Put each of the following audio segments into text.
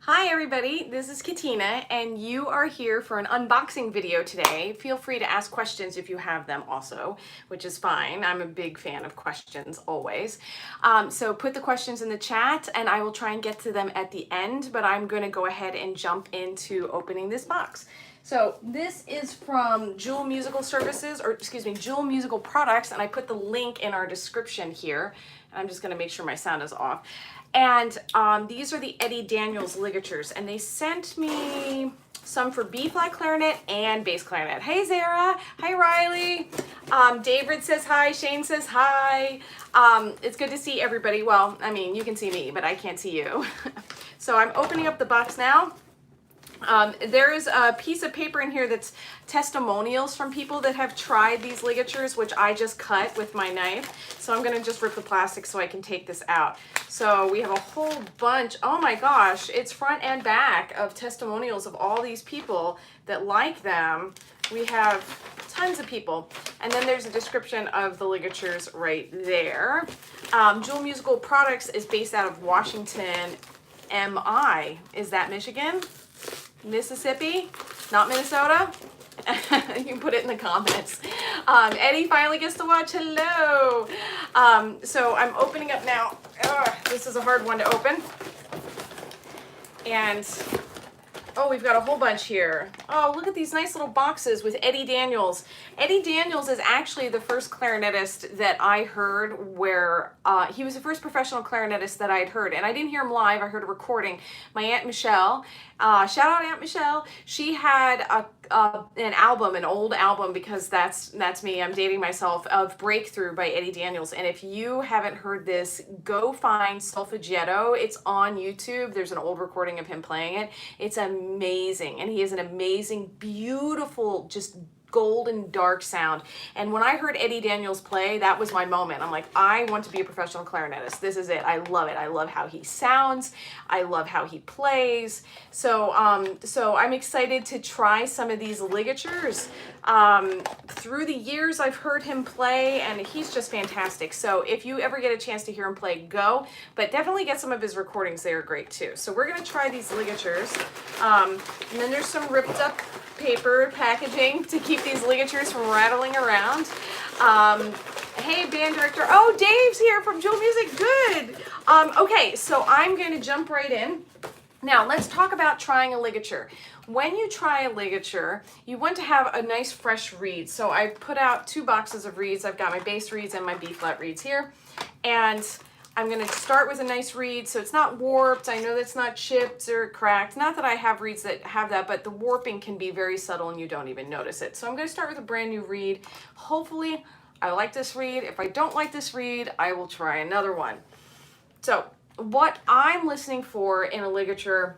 Hi everybody, this is Katina and you are here for an unboxing video today. Feel free to ask questions if you have them also, which is fine. I'm a big fan of questions always. So put the questions in the chat and I will try and get to them at the end, but I'm going to go ahead and jump into opening this box. So this is from Jewel Musical Services, or excuse me, Jewel Musical Products, and I put the link in our description here. I'm just going to make sure my sound is off. And these are the Eddie Daniels ligatures, and they sent me some for B-flat clarinet and bass clarinet. Hey Zara, hi Riley, David says hi, Shane says hi. It's good to see everybody. Well, I mean, you can see me, but I can't see you. So I'm opening up the box now. There is a piece of paper in here that's testimonials from people that have tried these ligatures, which I just cut with my knife. So I'm going to just rip the plastic so I can take this out. So we have a whole bunch, oh my gosh, it's front and back of testimonials of all these people that like them. We have tons of people. And then there's a description of the ligatures right there. Jewel Musical Products is based out of Washington, MI. Is that Michigan? Mississippi, not Minnesota? You can put it in the comments. Eddie finally gets to watch. Hello. So I'm opening up now. This is a hard one to open. And oh, we've got a whole bunch here. Oh, look at these nice little boxes with Eddie Daniels. Eddie Daniels is actually the first clarinetist that I heard where, he was the first professional clarinetist that I had heard. And I didn't hear him live, I heard a recording. My Aunt Michelle, shout out Aunt Michelle, she had an album, an old album, because that's me, I'm dating myself, of Breakthrough by Eddie Daniels. And if you haven't heard this, go find Solfeggetto. It's on YouTube. There's an old recording of him playing it. It's amazing. And he has an amazing, beautiful, just golden dark sound. And when I heard Eddie Daniels play, that was my moment. I'm like, I want to be a professional clarinetist. This is it. I love it. I love how he sounds. I love how he plays. So I'm excited to try some of these ligatures. Through the years, I've heard him play, and he's just fantastic. So if you ever get a chance to hear him play, go. But definitely get some of his recordings. They are great too. So we're going to try these ligatures. And then there's some ripped up paper packaging to keep these ligatures from rattling around. Hey, band director. Oh, Dave's here from Jewel Music. Good. Okay, so I'm going to jump right in. Now, let's talk about trying a ligature. When you try a ligature, you want to have a nice fresh reed. So I put out 2 boxes of reeds. I've got my bass reeds and my B-flat reeds here. And I'm going to start with a nice reed so it's not warped. I know that's not chipped or cracked. Not that I have reeds that have that, but the warping can be very subtle and you don't even notice it. So I'm going to start with a brand new reed. Hopefully I like this reed. If I don't like this reed, I will try another one. So what I'm listening for in a ligature: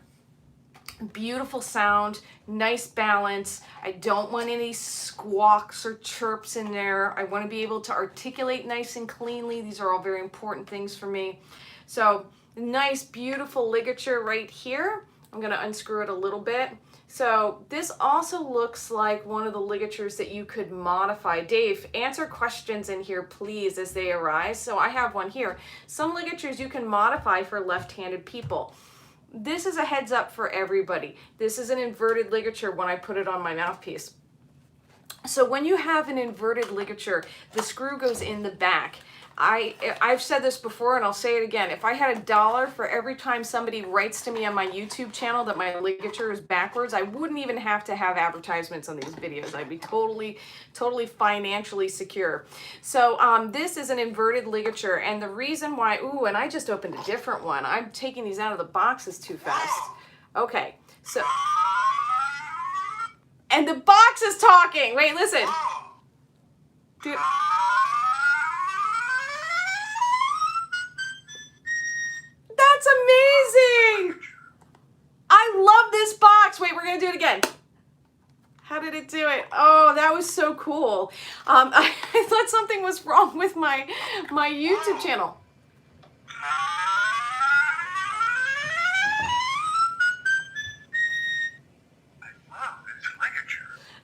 beautiful sound, nice balance. I don't want any squawks or chirps in there. I want to be able to articulate nice and cleanly. These are all very important things for me. So nice, beautiful ligature right here. I'm going to unscrew it a little bit. So this also looks like one of the ligatures that you could modify. Dave, answer questions in here, please, as they arise. So I have one here. Some ligatures you can modify for left-handed people. This is a heads up for everybody. This is an inverted ligature when I put it on my mouthpiece. So when you have an inverted ligature, the screw goes in the back. I've said this before and I'll say it again. If I had $1 for every time somebody writes to me on my YouTube channel that my ligature is backwards, I wouldn't even have to have advertisements on these videos. I'd be totally financially secure. So this is an inverted ligature, and the reason why, ooh, and I just opened a different one. I'm taking these out of the boxes too fast. Okay, so, and the box is talking. Wait, listen. Dude. That's amazing! I love this box. Wait, we're gonna do it again. How did it do it? Oh, that was so cool. I thought something was wrong with my YouTube channel.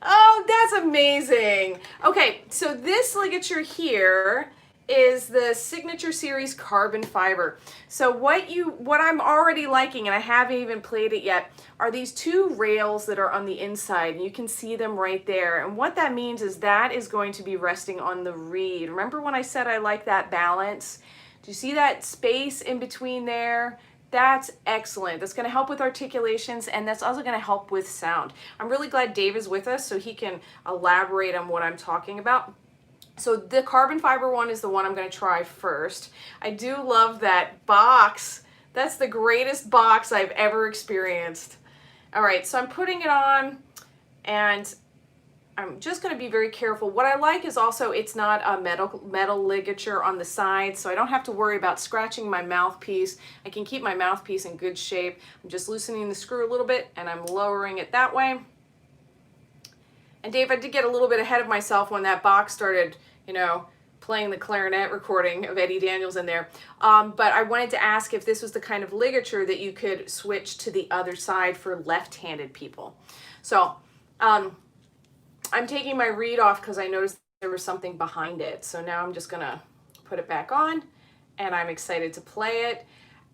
Oh, that's amazing. Okay, so this ligature here is the Signature Series carbon fiber. So what I'm already liking, and I haven't even played it yet, are these two rails that are on the inside, and you can see them right there. And what that means is that is going to be resting on the reed. Remember when I said I like that balance? Do you see that space in between there? That's excellent. That's going to help with articulations, and that's also going to help with sound. I'm really glad Dave is with us so he can elaborate on what I'm talking about. So the carbon fiber one is the one I'm going to try first. I do love that box. That's the greatest box I've ever experienced. All right, so I'm putting it on, and I'm just going to be very careful. What I like is also it's not a metal ligature on the side, so I don't have to worry about scratching my mouthpiece. I can keep my mouthpiece in good shape. I'm just loosening the screw a little bit, and I'm lowering it that way. And Dave, I did get a little bit ahead of myself when that box started, you know, playing the clarinet recording of Eddie Daniels in there. But I wanted to ask if this was the kind of ligature that you could switch to the other side for left-handed people. So I'm taking my reed off because I noticed there was something behind it. So now I'm just gonna put it back on, and I'm excited to play it.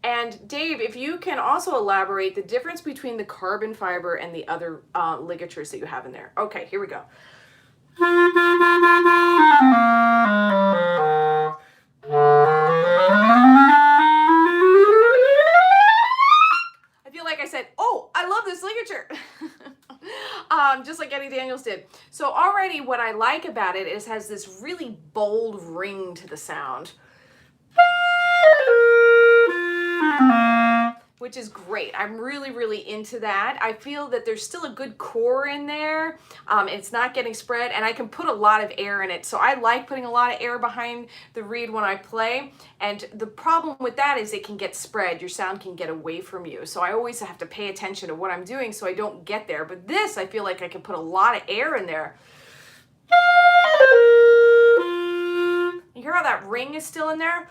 And Dave, if you can also elaborate the difference between the carbon fiber and the other ligatures that you have in there. Okay, here we go. I feel like I said, oh, I love this ligature. Just like Eddie Daniels did. So already what I like about it is it has this really bold ring to the sound, which is great. I'm really, really into that. I feel that there's still a good core in there. It's not getting spread, and I can put a lot of air in it. So I like putting a lot of air behind the reed when I play. And the problem with that is it can get spread. Your sound can get away from you. So I always have to pay attention to what I'm doing so I don't get there. But this, I feel like I can put a lot of air in there. You hear how that ring is still in there?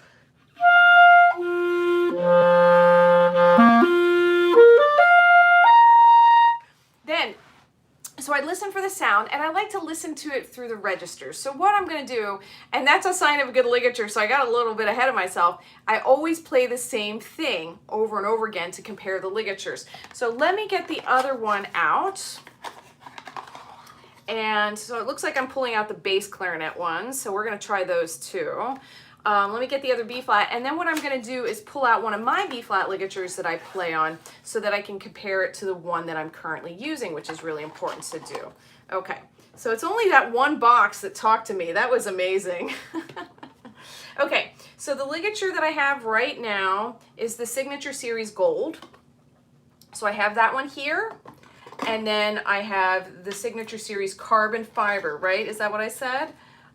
So I listen for the sound, and I like to listen to it through the registers. So what I'm going to do, and that's a sign of a good ligature, so I got a little bit ahead of myself, I always play the same thing over and over again to compare the ligatures. So let me get the other one out. And so it looks like I'm pulling out the bass clarinet ones, so we're going to try those too. Let me get the other B flat, and then what I'm going to do is pull out one of my B flat ligatures that I play on so that I can compare it to the one that I'm currently using, which is really important to do. Okay, so it's only that one box that talked to me. That was amazing. Okay, so the ligature that I have right now is the Signature Series Gold. So I have that one here, and then I have the Signature Series Carbon Fiber, right? Is that what I said?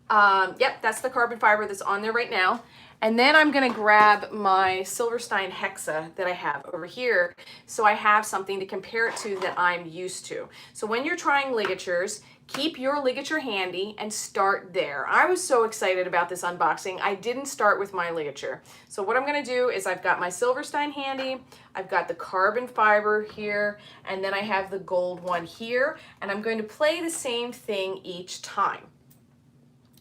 Yep, that's the carbon fiber that's on there right now. And then I'm going to grab my Silverstein Hexa that I have over here, so I have something to compare it to that I'm used to. So when you're trying ligatures, keep your ligature handy and start there. I was so excited about this unboxing, I didn't start with my ligature. So what I'm going to do is I've got my Silverstein handy, I've got the carbon fiber here, and then I have the gold one here, and I'm going to play the same thing each time.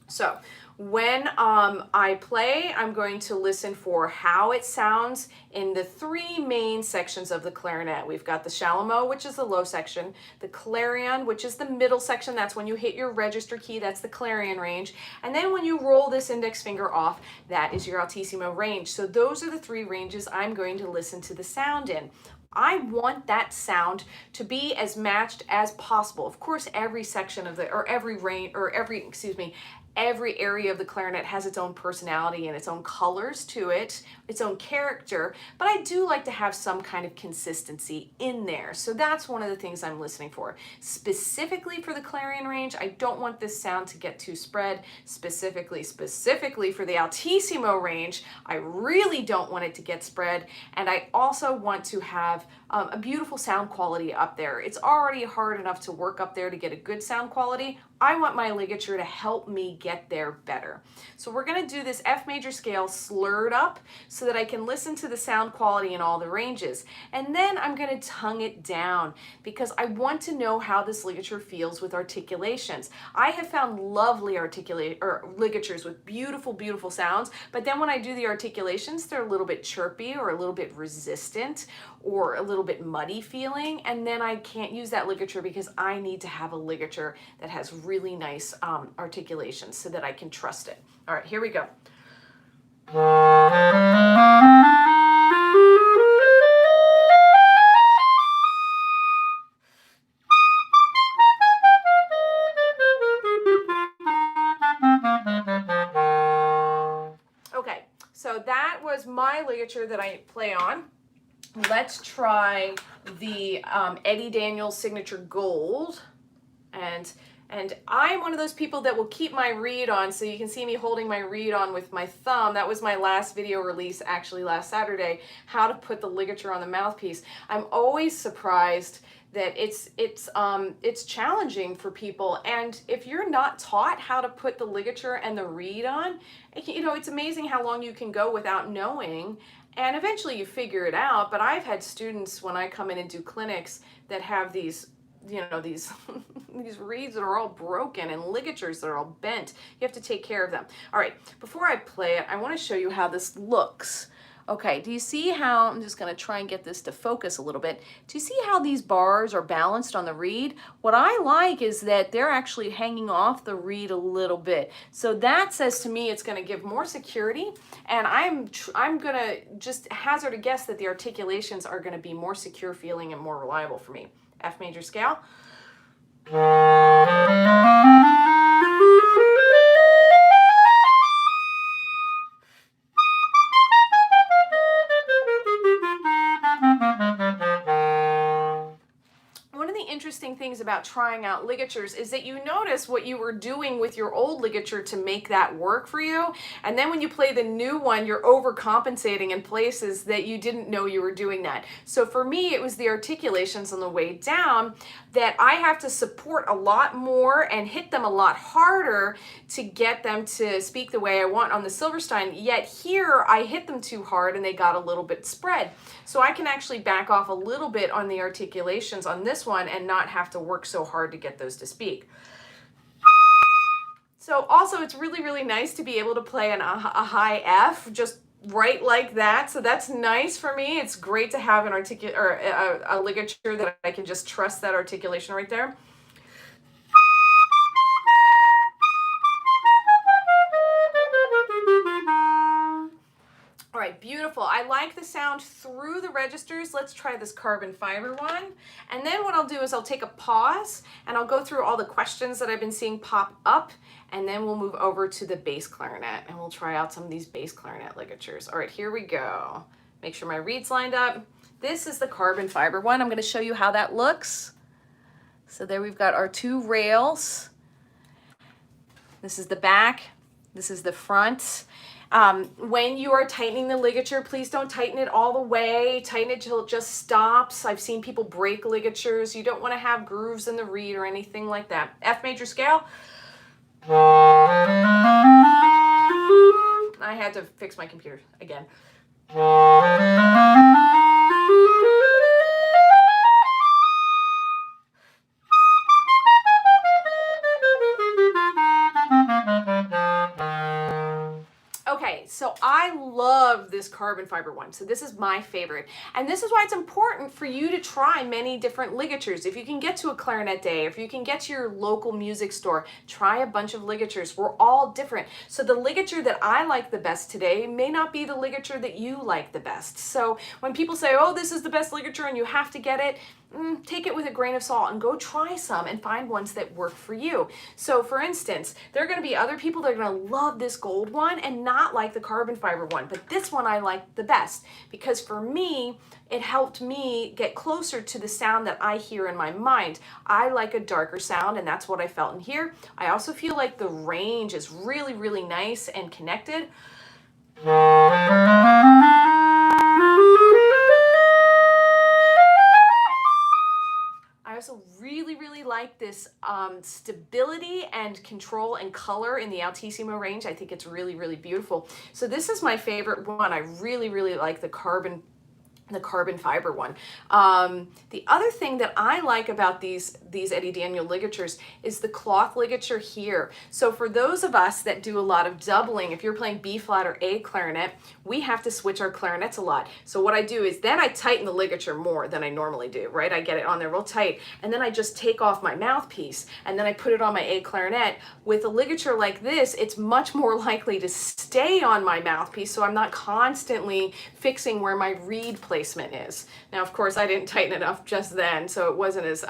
So when I play, I'm going to listen for how it sounds in the three main sections of the clarinet. We've got the chalumeau, which is the low section, the clarion, which is the middle section. That's when you hit your register key, that's the clarion range. And then when you roll this index finger off, that is your altissimo range. So those are the three ranges I'm going to listen to the sound in. I want that sound to be as matched as possible. Of course, every section of the, or every range, or every area of the clarinet has its own personality and its own colors to it, its own character, but I do like to have some kind of consistency in there. So that's one of the things I'm listening for. Specifically for the clarion range, I don't want this sound to get too spread. Specifically for the altissimo range, I really don't want it to get spread. And I also want to have a beautiful sound quality up there. It's already hard enough to work up there to get a good sound quality. I want my ligature to help me get there better. So we're going to do this F major scale slurred up so that I can listen to the sound quality in all the ranges. And then I'm going to tongue it down because I want to know how this ligature feels with articulations. I have found lovely ligatures with beautiful, beautiful sounds, but then when I do the articulations, they're a little bit chirpy or a little bit resistant or a little bit muddy feeling, and then I can't use that ligature because I need to have a ligature that has really nice articulations so that I can trust it. All right, here we go. Okay, so that was my ligature that I play on. Let's try the Eddie Daniels Signature Gold. And I'm one of those people that will keep my reed on, so you can see me holding my reed on with my thumb. That was my last video release, actually last Saturday, how to put the ligature on the mouthpiece. I'm always surprised that it's challenging for people, and if you're not taught how to put the ligature and the reed on, you know, it's amazing how long you can go without knowing. And eventually you figure it out, but I've had students when I come in and do clinics that have these, you know, these these reeds that are all broken and ligatures that are all bent. You have to take care of them. All right, before I play it, I want to show you how this looks. Okay, do you see how, I'm just going to try and get this to focus a little bit. Do you see how these bars are balanced on the reed? What I like is that they're actually hanging off the reed a little bit. So that says to me it's going to give more security, and I'm going to just hazard a guess that the articulations are going to be more secure feeling and more reliable for me. F major scale. One of the interesting things about trying out ligatures is that you notice what you were doing with your old ligature to make that work for you, and then when you play the new one, you're overcompensating in places that you didn't know you were doing that. So for me, it was the articulations on the way down that I have to support a lot more and hit them a lot harder to get them to speak the way I want on the Silverstein, yet here I hit them too hard and they got a little bit spread. So I can actually back off a little bit on the articulations on this one and not have to work so hard to get those to speak. So also it's really, really nice to be able to play a high F just right like that. So that's nice for me. It's great to have an a ligature that I can just trust that articulation right there. All right, beautiful. I like the sound through the registers. Let's try this carbon fiber one. And then what I'll do is I'll take a pause and I'll go through all the questions that I've been seeing pop up, and then we'll move over to the bass clarinet and we'll try out some of these bass clarinet ligatures. All right, here we go. Make sure my reed's lined up. This is the carbon fiber one. I'm going to show you how that looks. So there we've got our two rails. This is the back. This is the front. When you are tightening the ligature, please don't tighten it all the way. Tighten it till it just stops. I've seen people break ligatures. You don't want to have grooves in the reed or anything like that. F major scale. I had to fix my computer again. Okay, so I love this carbon fiber one. So this is my favorite. And this is why it's important for you to try many different ligatures. If you can get to a clarinet day, if you can get to your local music store, try a bunch of ligatures. We're all different. So the ligature that I like the best today may not be the ligature that you like the best. So when people say, oh, this is the best ligature and you have to get it, take it with a grain of salt and go try some and find ones that work for you. So for instance, there are going to be other people that are going to love this gold one and not like the carbon fiber one, but this one I like the best because for me, it helped me get closer to the sound that I hear in my mind. I like a darker sound, and that's what I felt in here. I also feel like the range is really, really nice and connected. I also really, really like like this stability and control and color in the altissimo range. I think it's really, really beautiful. So this is my favorite one. I really, really like the carbon fiber one. The other thing that I like about these Eddie Daniel ligatures is the cloth ligature here. So for those of us that do a lot of doubling, if you're playing B flat or A clarinet, we have to switch our clarinets a lot. So what I do is then I tighten the ligature more than I normally do, right? I get it on there real tight, and then I just take off my mouthpiece, and then I put it on my A clarinet. With a ligature like this, it's much more likely to stay on my mouthpiece, so I'm not constantly fixing where my reed placement is. Now, of course, I didn't tighten it up just then, so it wasn't as,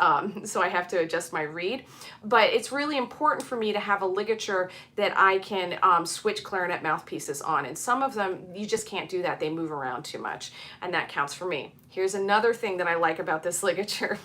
so I have to adjust my reed. But it's really important for me to have a ligature that I can switch clarinet mouthpieces on. And some of them, you just can't do that. They move around too much, and that counts for me. Here's another thing that I like about this ligature.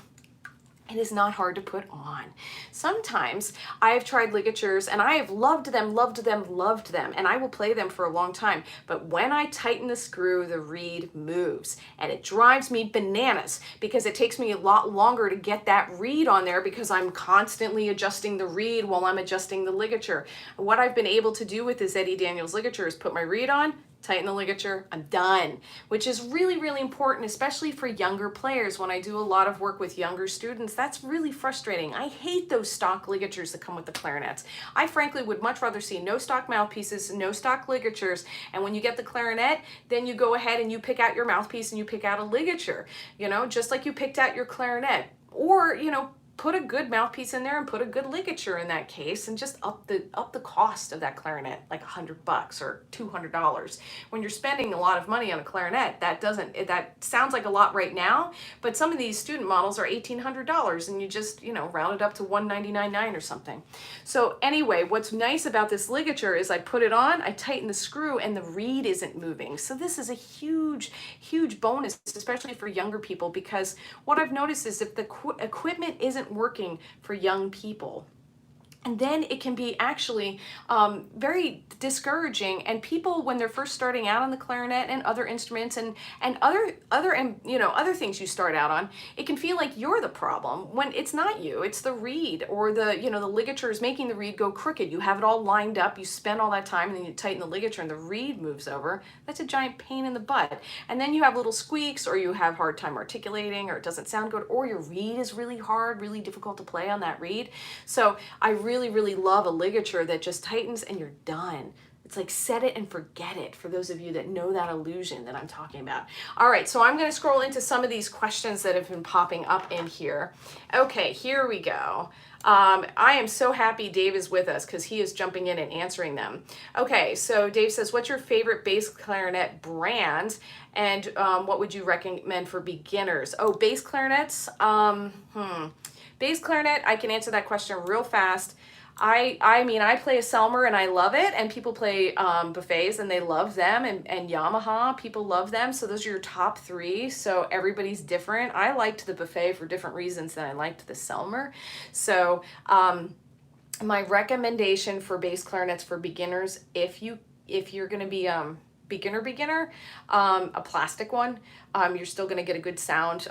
It is not hard to put on. Sometimes I have tried ligatures and I have loved them, and I will play them for a long time. But when I tighten the screw, the reed moves, and it drives me bananas because it takes me a lot longer to get that reed on there because I'm constantly adjusting the reed while I'm adjusting the ligature. What I've been able to do with this Eddie Daniels ligature is put my reed on, tighten the ligature, I'm done, which is really, really important, especially for younger players. When I do a lot of work with younger students, that's really frustrating. I hate those stock ligatures that come with the clarinets. I frankly would much rather see no stock mouthpieces, no stock ligatures, and when you get the clarinet, then you go ahead and you pick out your mouthpiece and you pick out a ligature, you know, just like you picked out your clarinet. Or, you know, put a good mouthpiece in there and put a good ligature in that case, and just up the cost of that clarinet like $100 or $200. When you're spending a lot of money on a clarinet, that sounds like a lot right now, but some of these student models are $1,800, and you just, you know, round it up to $199.9 or something. So anyway, what's nice about this ligature is I put it on, I tighten the screw, and the reed isn't moving. So this is a huge, huge bonus, especially for younger people, because what I've noticed is if the equipment isn't working for young people, and then it can be actually very discouraging. And people, when they're first starting out on the clarinet and other instruments and other things you start out on, it can feel like you're the problem when it's not you. It's the reed, or the ligature is making the reed go crooked. You have it all lined up. You spend all that time, and then you tighten the ligature, and the reed moves over. That's a giant pain in the butt. And then you have little squeaks, or you have hard time articulating, or it doesn't sound good, or your reed is really hard, really difficult to play on that reed. So I really, really love a ligature that just tightens and you're done. It's like set it and forget it, for those of you that know that illusion that I'm talking about. All right, so I'm going to scroll into some of these questions that have been popping up in here. Okay, here we go. I am so happy Dave is with us because he is jumping in and answering them. Okay, so Dave says, what's your favorite bass clarinet brand, and what would you recommend for beginners? Oh, bass clarinets? Bass clarinet, I can answer that question real fast. I mean, I play a Selmer and I love it, and people play buffets and they love them, and Yamaha, people love them. So those are your top three. So everybody's different. I liked the buffet for different reasons than I liked the Selmer. So my recommendation for bass clarinets for beginners, if you're going to be beginner, a plastic one, you're still going to get a good sound,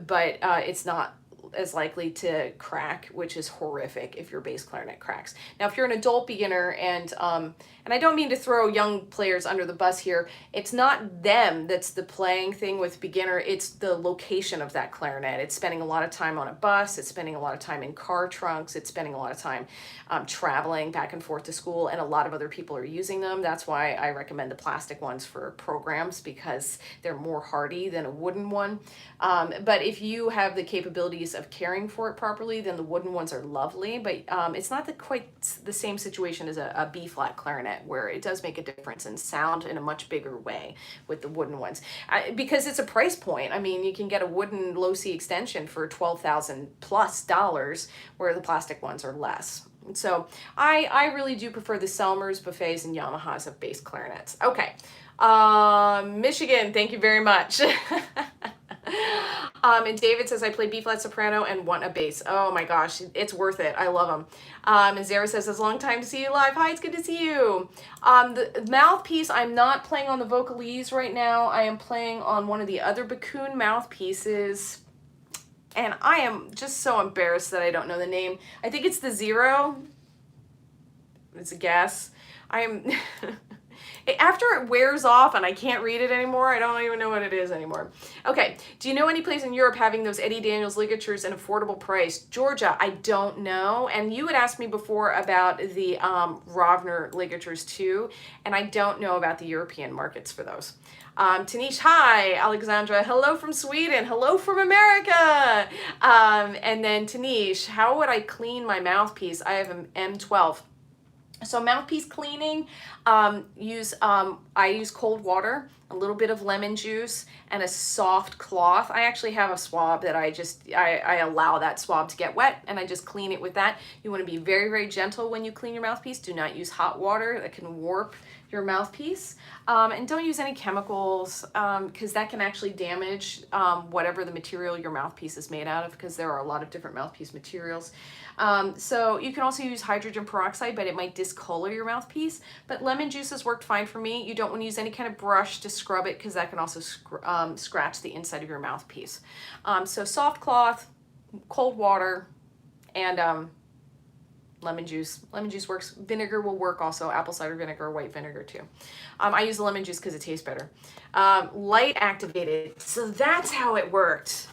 but it's not as likely to crack, which is horrific if your bass clarinet cracks. Now, if you're an adult beginner, and I don't mean to throw young players under the bus here, it's not them that's the playing thing with beginner, it's the location of that clarinet. It's spending a lot of time on a bus, it's spending a lot of time in car trunks, it's spending a lot of time traveling back and forth to school, and a lot of other people are using them. That's why I recommend the plastic ones for programs, because they're more hardy than a wooden one. But if you have the capabilities of caring for it properly, then the wooden ones are lovely, but it's not quite the same situation as a B-flat clarinet, where it does make a difference in sound in a much bigger way with the wooden ones. Because it's a price point. I mean, you can get a wooden low C extension for $12,000+, where the plastic ones are less. So I really do prefer the Selmers, buffets, and Yamahas of bass clarinets. Okay, Michigan, thank you very much. And David says, I play B-flat soprano and want a bass. Oh my gosh, it's worth it. I love them. And Zara says, it's a long time to see you live. Hi, it's good to see you. The mouthpiece, I'm not playing on the Vocalese right now. I am playing on one of the other Bakun mouthpieces. and I am just so embarrassed that I don't know the name. I think it's the Zero. It's a guess. I am after it wears off and I can't read it anymore, I don't even know what it is anymore. Okay, do you know any place in Europe having those Eddie Daniels ligatures an affordable price? Georgia, I don't know. And you had asked me before about the Rovner ligatures too, and I don't know about the European markets for those. Tanish, hi. Alexandra, hello from Sweden. Hello from America. And then Tanish, how would I clean my mouthpiece? I have an M12. So mouthpiece cleaning, I use cold water, a little bit of lemon juice, and a soft cloth. I actually have a swab that I allow that swab to get wet, and I just clean it with that. You want to be very, very gentle when you clean your mouthpiece. Do not use hot water. That can warp your mouthpiece. And don't use any chemicals, because that can actually damage whatever the material your mouthpiece is made out of, because there are a lot of different mouthpiece materials. So you can also use hydrogen peroxide, but it might discolor your mouthpiece. But lemon juice has worked fine for me. You don't want to use any kind of brush to scrub it, because that can also scratch the inside of your mouthpiece. So soft cloth, cold water, and lemon juice. Lemon juice works. Vinegar will work also. Apple cider vinegar, white vinegar too. I use the lemon juice because it tastes better. Light activated. So that's how it worked.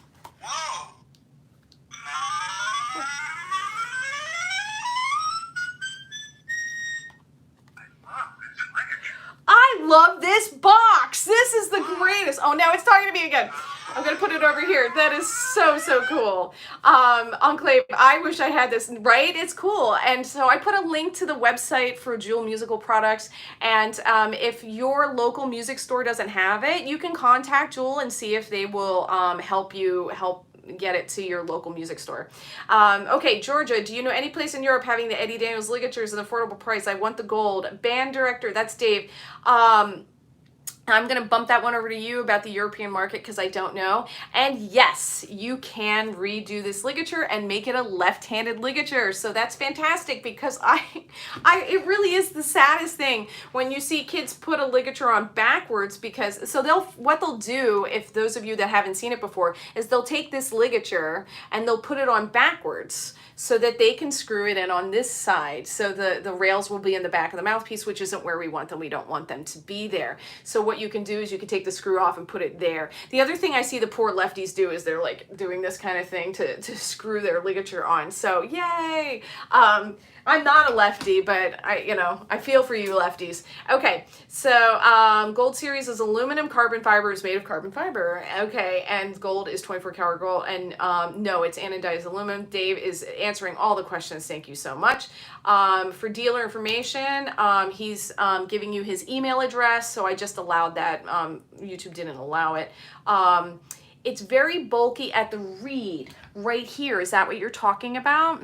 I love this box. This is the greatest. Oh, now it's talking to me again. I'm going to put it over here. That is so, so cool. Enclave, I wish I had this, right? It's cool. And so I put a link to the website for Jewel Musical Products. And if your local music store doesn't have it, you can contact Jewel and see if they will help get it to your local music store. Okay, Georgia, do you know any place in Europe having the Eddie Daniels ligatures at an affordable price? I want the gold. Band director, that's Dave. I'm going to bump that one over to you about the European market because I don't know. And yes, you can redo this ligature and make it a left-handed ligature. So that's fantastic, because it really is the saddest thing when you see kids put a ligature on backwards, because what they'll do, if those of you that haven't seen it before, is they'll take this ligature and they'll put it on backwards so that they can screw it in on this side. So the rails will be in the back of the mouthpiece, which isn't where we want them. We don't want them to be there. So what you can do is you can take the screw off and put it there. The other thing I see the poor lefties do is they're like doing this kind of thing to screw their ligature on. So yay! I'm not a lefty, but I feel for you lefties. Okay, so Gold Series is aluminum, carbon fiber is made of carbon fiber. Okay, and gold is 24 karat gold, and no, it's anodized aluminum. Dave is answering all the questions. Thank you so much. For dealer information, he's giving you his email address, so I just allowed that. YouTube didn't allow it. It's very bulky at the reed right here. Is that what you're talking about?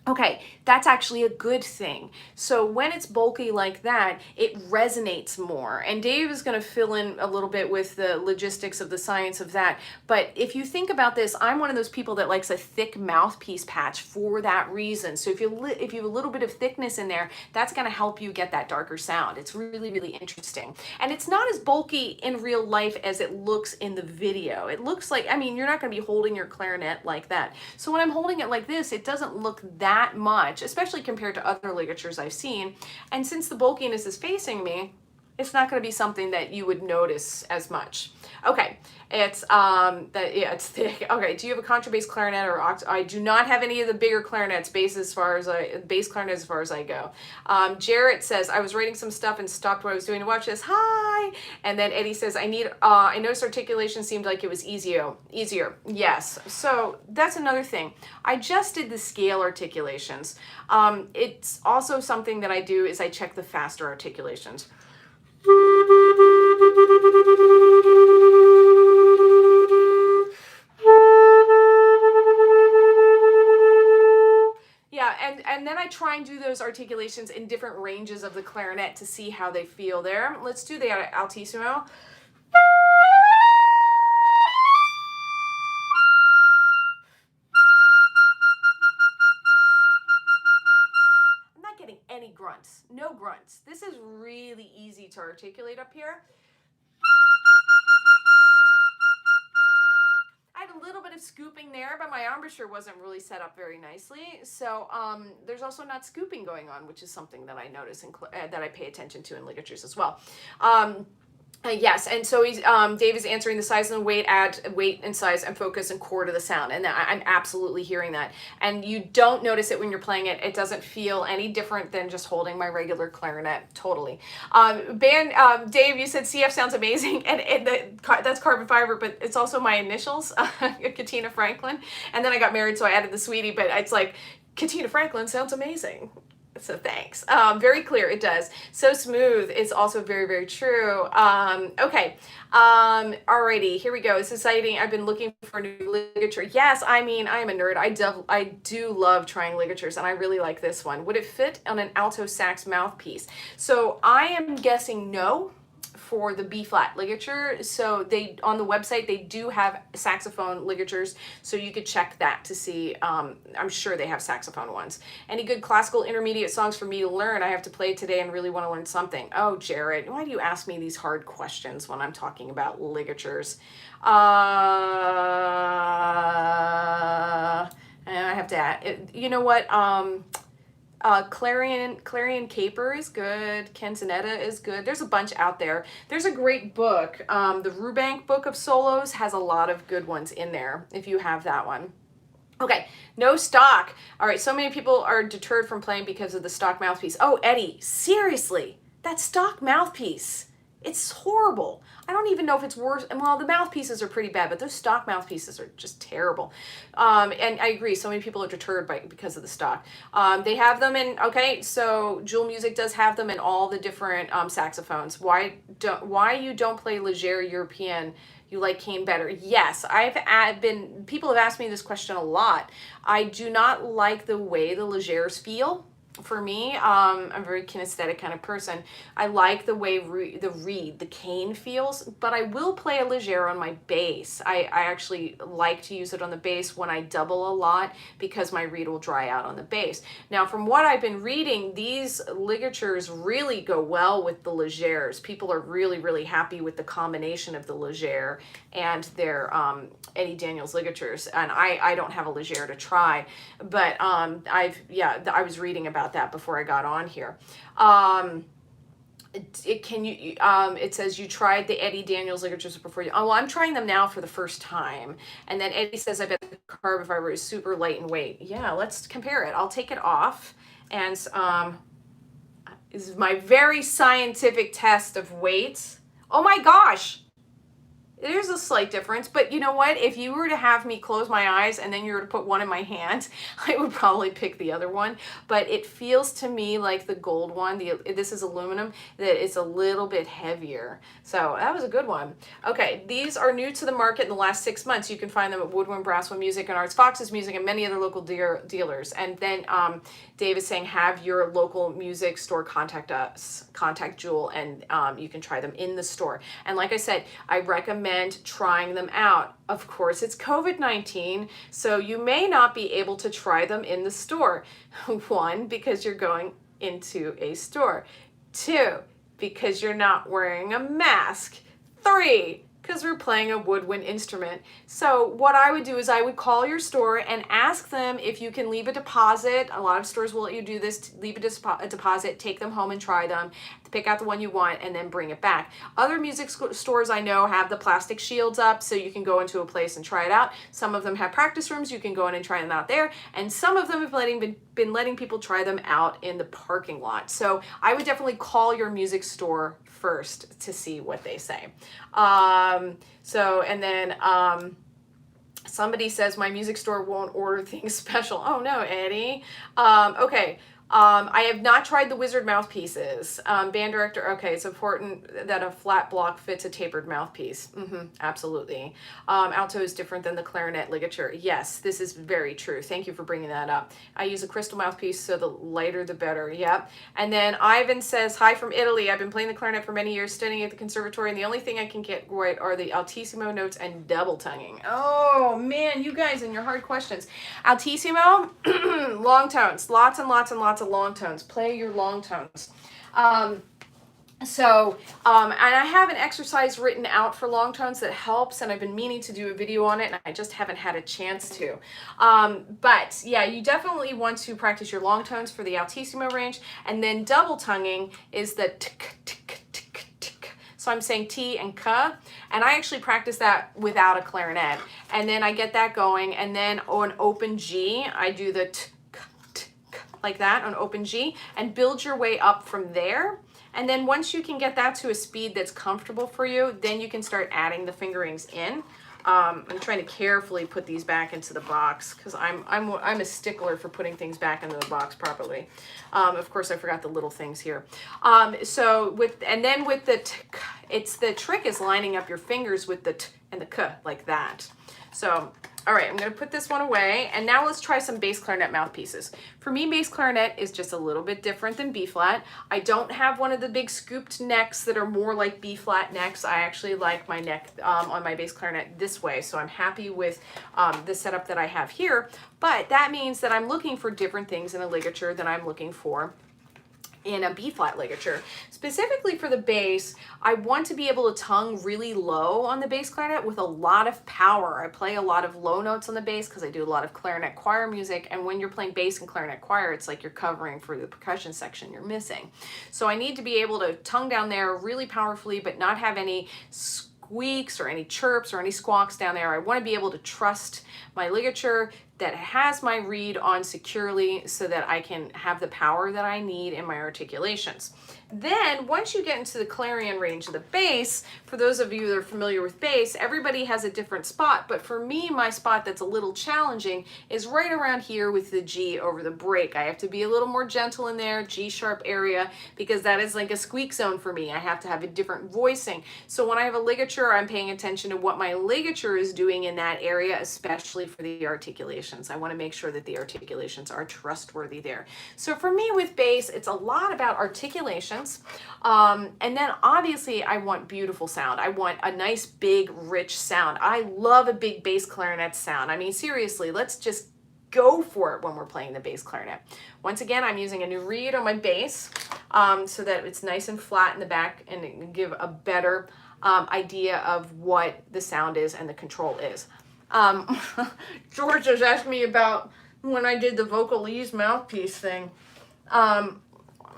Okay, that's actually a good thing. So when it's bulky like that, it resonates more. And Dave is going to fill in a little bit with the logistics of the science of that. But if you think about this, I'm one of those people that likes a thick mouthpiece patch for that reason. So if you have a little bit of thickness in there, that's going to help you get that darker sound. It's really, really interesting. And it's not as bulky in real life as it looks in the video. It looks like, you're not going to be holding your clarinet like that. So when I'm holding it like this, it doesn't look that much, especially compared to other ligatures I've seen. And since the bulkiness is facing me, it's not going to be something that you would notice as much. Okay, it's it's thick. Okay, do you have a contrabass clarinet or I do not have any of the bigger clarinets, bass clarinet as far as I go. Jarrett says, I was writing some stuff and stopped what I was doing to watch this. Hi. And then Eddie says, I noticed articulation seemed like it was easier. Yes. So that's another thing. I just did the scale articulations. It's also something that I do is I check the faster articulations. Yeah, and then I try and do those articulations in different ranges of the clarinet to see how they feel there. Let's do the altissimo. Any grunts, no grunts. This is really easy to articulate up here. I had a little bit of of scooping there, but my embouchure wasn't really set up very nicely. So there's also not scooping going on, which is something that I notice and that I pay attention to in ligatures as well. Yes, and so he's Dave is answering the size and weight, add weight and size and focus and core to the sound, and I'm absolutely hearing that. And you don't notice it when you're playing it. It doesn't feel any different than just holding my regular clarinet. Totally. Dave, you said CF sounds amazing, and that's carbon fiber, but it's also my initials, Katina Franklin. And then I got married, so I added the sweetie. But it's like Katina Franklin sounds amazing. So thanks. Very clear, it does. So smooth is also very, very true. Okay. Alrighty, here we go. It's exciting. I've been looking for a new ligature. Yes, I mean, I am a nerd. I do love trying ligatures, and I really like this one. Would it fit on an alto sax mouthpiece? So I am guessing no for the B flat ligature. So they, on the website, they do have saxophone ligatures, so you could check that to see. I'm sure they have saxophone ones. Any good classical intermediate songs for me to learn? I have to play today and really want to learn something. Oh, Jared, why do you ask me these hard questions when I'm talking about ligatures? And I have to add, you know what? Clarion Caper is good. Canzonetta is good. There's a bunch out there. There's a great book. The Rubank Book of Solos has a lot of good ones in there, if you have that one. Okay, no stock. All right, so many people are deterred from playing because of the stock mouthpiece. Oh, Eddie, seriously, that stock mouthpiece. It's horrible. I don't even know if it's worse. Well, the mouthpieces are pretty bad, but those stock mouthpieces are just terrible. And I agree, so many people are deterred because of the stock. They have them in, okay, so Jewel Music does have them in all the different saxophones. Why you don't play Ligier European? You like Kane better? Yes, people have asked me this question a lot. I do not like the way the Ligers feel. For me, I'm a very kinesthetic kind of person. I like the way the cane feels, but I will play a Ligier on my bass. I actually like to use it on the bass when I double a lot because my reed will dry out on the bass. Now, from what I've been reading, these ligatures really go well with the Ligers. People are really, really happy with the combination of the Ligier and their Eddie Daniels ligatures. And I don't have a Ligier to try, but I was reading about that before I got on here. It says you tried the Eddie Daniels ligatures before you. Oh, well, I'm trying them now for the first time. And then Eddie says, I bet the carbon fiber is super light in weight. Yeah, let's compare it. I'll take it off. And this is my very scientific test of weight. Oh my gosh. There's a slight difference, but you know what? If you were to have me close my eyes and then you were to put one in my hand, I would probably pick the other one. But it feels to me like the gold one, this is aluminum, that it's a little bit heavier. So that was a good one. Okay, these are new to the market in the last 6 months. You can find them at Woodwind, Brasswell Music, and Arts Fox's Music, and many other local dealers. And then Dave is saying, have your local music store contact us, contact Jewel, and you can try them in the store. And like I said, I recommend trying them out. Of course, it's COVID-19, so you may not be able to try them in the store. 1, because you're going into a store. 2, because you're not wearing a mask. 3, because we're playing a woodwind instrument. So what I would do is I would call your store and ask them if you can leave a deposit. A lot of stores will let you do this, leave a deposit, take them home and try them, pick out the one you want, and then bring it back. Other music stores I know have the plastic shields up so you can go into a place and try it out. Some of them have practice rooms. You can go in and try them out there. And some of them have been letting people try them out in the parking lot. So I would definitely call your music store first to see what they say. Somebody says my music store won't order things special. Oh no, Eddie. Okay. I have not tried the Wizard mouthpieces. Band director, okay, it's important that a flat block fits a tapered mouthpiece. Absolutely. Alto is different than the clarinet ligature. Yes, this is very true. Thank you for bringing that up. I use a crystal mouthpiece, so the lighter the better. Yep. And then Ivan says, hi from Italy. I've been playing the clarinet for many years, studying at the conservatory, and the only thing I can get right are the altissimo notes and double tonguing. Oh man, you guys and your hard questions. Altissimo, long tones, lots and lots and lots of long tones. Play your long tones. So, and I have an exercise written out for long tones that helps, and I've been meaning to do a video on it, and I just haven't had a chance to. But yeah, you definitely want to practice your long tones for the altissimo range, and then double tonguing is the tk, tk, tk, tk. So I'm saying T and K, and I actually practice that without a clarinet. And then I get that going, and then on open G, I do the tk, tk, like that on open G, and build your way up from there. And then once you can get that to a speed that's comfortable for you, then you can start adding the fingerings in. I'm trying to carefully put these back into the box because I'm a stickler for putting things back into the box properly. Of course, I forgot the little things here. So with the t, it's the trick is lining up your fingers with the t and the k like that. So. All right, I'm gonna put this one away, and now let's try some bass clarinet mouthpieces. For me, bass clarinet is just a little bit different than B flat. I don't have one of the big scooped necks that are more like B flat necks. I actually like my neck on my bass clarinet this way, so I'm happy with the setup that I have here, but that means that I'm looking for different things in a ligature than I'm looking for in a B flat ligature. Specifically for the bass, I want to be able to tongue really low on the bass clarinet with a lot of power. I play a lot of low notes on the bass because I do a lot of clarinet choir music, and when you're playing bass and clarinet choir, it's like you're covering for the percussion section you're missing. So I need to be able to tongue down there really powerfully, but not have any squeaks or any chirps or any squawks down there. I want to be able to trust my ligature that has my reed on securely so that I can have the power that I need in my articulations. Then once you get into the clarion range of the bass, for those of you that are familiar with bass, everybody has a different spot, but for me, my spot that's a little challenging is right around here with the G over the break. I have to be a little more gentle in there, G sharp area, because that is like a squeak zone for me. I have to have a different voicing. So when I have a ligature, I'm paying attention to what my ligature is doing in that area, especially for the articulations. I want to make sure that the articulations are trustworthy there. So for me with bass, it's a lot about articulation. And then obviously I want beautiful sound. I want a nice, big, rich sound. I love a big bass clarinet sound. I mean, seriously, let's just go for it when we're playing the bass clarinet. Once again, I'm using a new reed on my bass so that it's nice and flat in the back and it can give a better idea of what the sound is and the control is. George was asking me about when I did the Vocalese mouthpiece thing.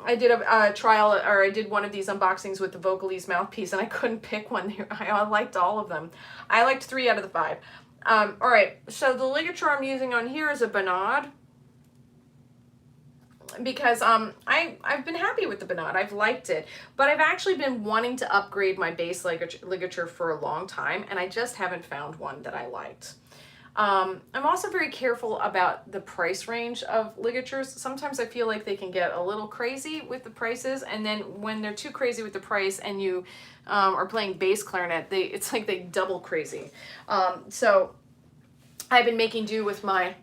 I did a trial, or I did one of these unboxings with the Vocalese mouthpiece, and I couldn't pick one. I liked all of them. I liked 3 out of the 5. All right, so the ligature I'm using on here is a Bonade, because I've been happy with the Bonade. I've liked it, but I've actually been wanting to upgrade my bass ligature for a long time, and I just haven't found one that I liked. I'm also very careful about the price range of ligatures. Sometimes I feel like they can get a little crazy with the prices, and then when they're too crazy with the price and you are playing bass clarinet, it's like they double crazy. So I've been making do with my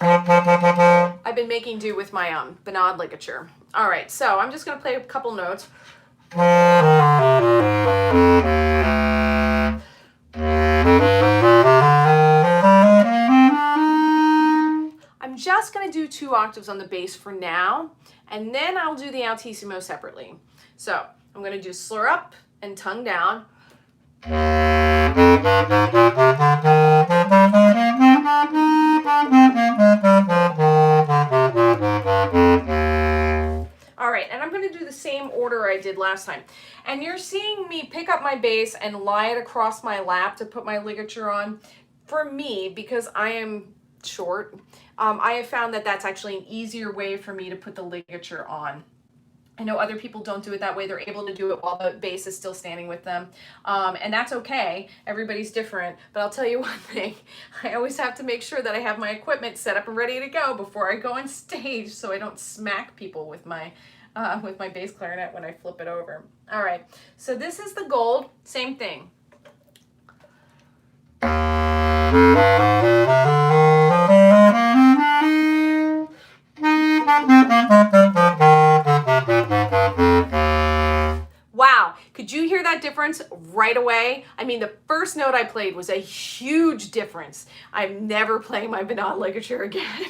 Bonade ligature. All right, so I'm just going to play a couple notes. I'm just going to do 2 octaves on the bass for now, and then I'll do the altissimo separately. So I'm going to do slur up and tongue down. All right, and I'm going to do the same order I did last time. And you're seeing me pick up my bass and lie it across my lap to put my ligature on. For me, because I am short, I have found that that's actually an easier way for me to put the ligature on. I know other people don't do it that way. They're able to do it while the bass is still standing with them. And that's okay. Everybody's different. But I'll tell you one thing. I always have to make sure that I have my equipment set up and ready to go before I go on stage so I don't smack people with my bass clarinet when I flip it over. All right. So this is the gold. Same thing. Wow, could you hear that difference right away? I mean, the first note I played was a huge difference. I'm never playing my Bonade ligature again.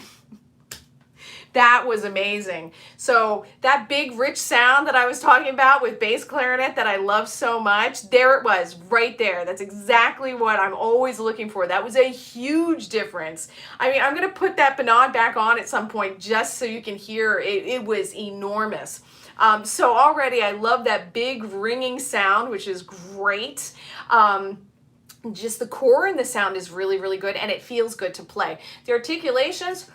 That was amazing. So that big rich sound that I was talking about with bass clarinet that I love so much, there it was right there. That's exactly what I'm always looking for. That was a huge difference. I mean, I'm going to put that Banod back on at some point just so you can hear it. It was enormous. So already I love that big ringing sound, which is great. Just the core and the sound is really, really good, and it feels good to play. The articulations.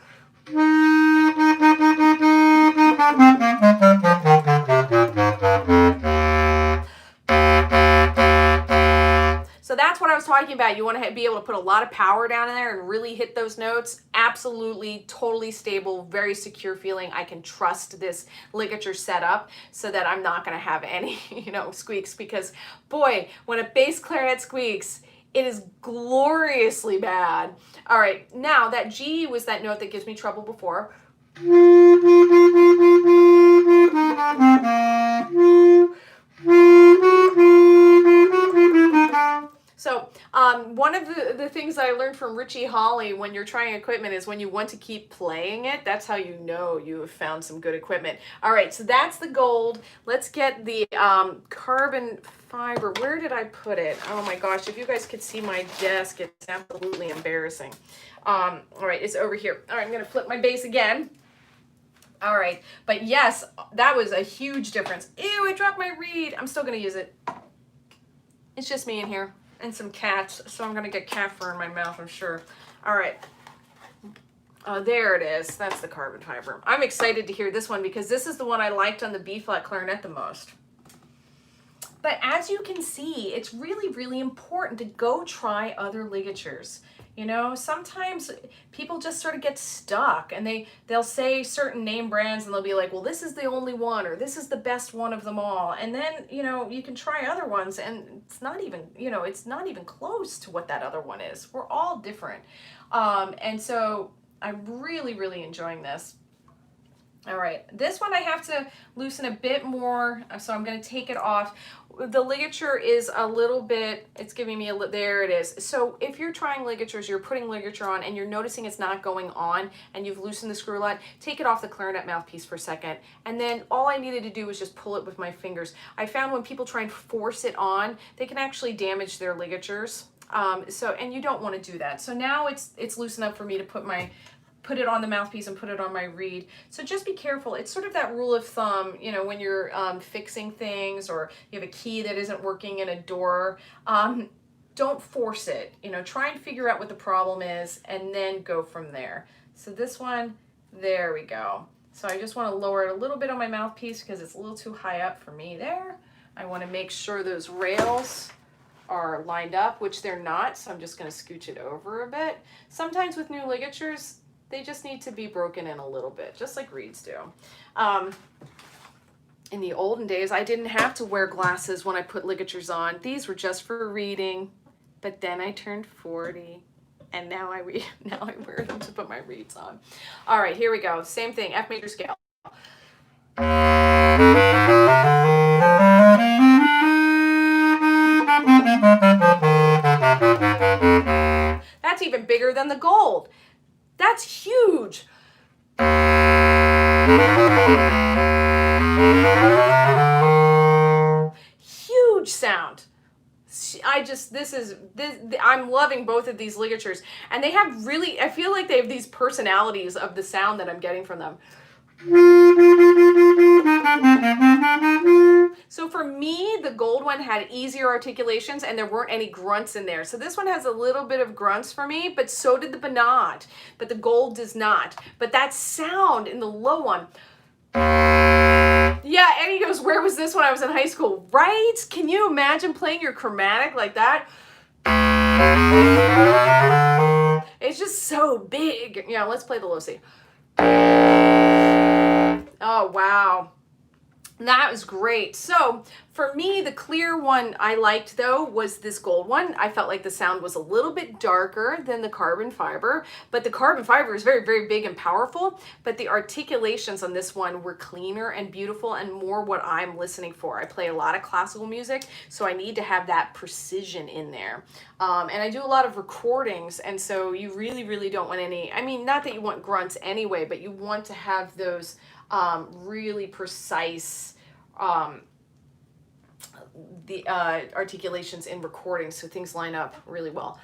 So that's what I was talking about. You want to be able to put a lot of power down in there and really hit those notes. Absolutely, totally stable, very secure feeling. I can trust this ligature setup so that I'm not going to have any, squeaks, because boy, when a bass clarinet squeaks, it is gloriously bad. All right, now that G was that note that gives me trouble before. So one of the things I learned from Richie Hawley when you're trying equipment is when you want to keep playing it, that's how you know you have found some good equipment. All right, so that's the gold. Let's get the carbon fiber. Where did I put it? Oh my gosh, if you guys could see my desk, it's absolutely embarrassing. All right, it's over here. All right, I'm going to flip my bass again. All right, but yes, that was a huge difference. Ew, I dropped my reed. I'm still going to use it. It's just me in here and some cats, so I'm going to get cat fur in my mouth, I'm sure. All right. There it is. That's the carbon fiber. I'm excited to hear this one because this is the one I liked on the B-flat clarinet the most. But as you can see, it's really, really important to go try other ligatures. Sometimes people just sort of get stuck and they'll say certain name brands and they'll be like, well, this is the only one, or this is the best one of them all. And then, you can try other ones and it's not even, it's not even close to what that other one is. We're all different. And so I'm really, really enjoying this. All right, this one I have to loosen a bit more, so I'm going to take it off. The ligature is a little bit, it's giving me there it is. So if you're trying ligatures, you're putting ligature on and you're noticing it's not going on and you've loosened the screw nut, take it off the clarinet mouthpiece for a second. And then all I needed to do was just pull it with my fingers. I found when people try and force it on, they can actually damage their ligatures. And you don't want to do that. So now it's loosened up for me to put it on the mouthpiece and put it on my reed. So just be careful. It's sort of that rule of thumb, when you're fixing things or you have a key that isn't working in a door, don't force it. Try and figure out what the problem is and then go from there. So this one, there we go. So I just want to lower it a little bit on my mouthpiece because it's a little too high up for me there. I want to make sure those rails are lined up, which they're not, so I'm just going to scooch it over a bit. Sometimes with new ligatures, they just need to be broken in a little bit, just like reeds do. In the olden days, I didn't have to wear glasses when I put ligatures on. These were just for reading, but then I turned 40, and now I wear them to put my reeds on. All right, here we go. Same thing, F major scale. That's even bigger than the gold. That's huge. Huge sound. I'm loving both of these ligatures. And they have really, I feel like they have these personalities of the sound that I'm getting from them. So for me, the gold one had easier articulations and there weren't any grunts in there. So this one has a little bit of grunts for me, but so did the Banod, but the gold does not. But that sound in the low one, yeah, Eddie goes, where was this when I was in high school? Right? Can you imagine playing your chromatic like that? It's just so big. Yeah, let's play the low C. Oh, wow. That was great. So for me, the clear one I liked though was this gold one. I felt like the sound was a little bit darker than the carbon fiber, but the carbon fiber is very, very big and powerful. But the articulations on this one were cleaner and beautiful and more what I'm listening for. I play a lot of classical music, so I need to have that precision in there. And I do a lot of recordings, and so you really, really don't want any, I mean, not that you want grunts anyway, but you want to have those really precise the articulations in recordings, so things line up really well.